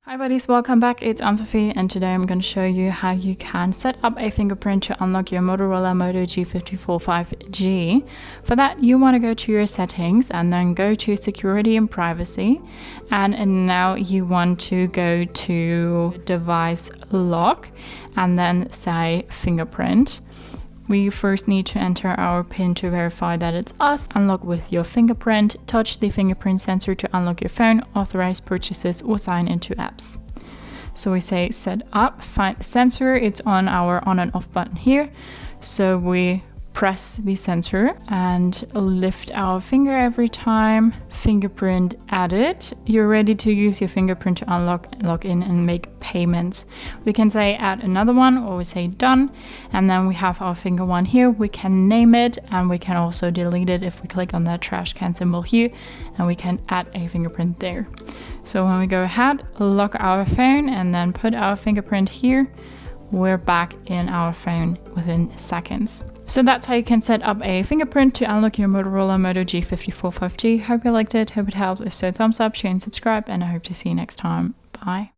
Hi buddies, welcome back. It's Anne-Sophie and today I'm going to show you how you can set up a fingerprint to unlock your Motorola Moto G54 5G. For that, you want to go to your settings and then go to security and privacy, and now you want to go to device lock and then say fingerprint. We first need to enter our PIN to verify that it's us. Unlock with your fingerprint, touch the fingerprint sensor to unlock your phone, authorize purchases or sign into apps. So we say set up, find the sensor, it's on our on and off button here. So we press the sensor and lift our finger every time. Fingerprint added. You're ready to use your fingerprint to unlock, log in and make payments. We can say add another one or we say done, and then we have our finger one here. We can name it and we can also delete it if we click on that trash can symbol here, and we can add a fingerprint there. So when we go ahead, lock our phone and then put our fingerprint here, we're back in our phone within seconds. So that's how you can set up a fingerprint to unlock your Motorola Moto G54 5G. Hope you liked it, hope it helped. If so, thumbs up, share and subscribe, and I hope to see you next time. Bye.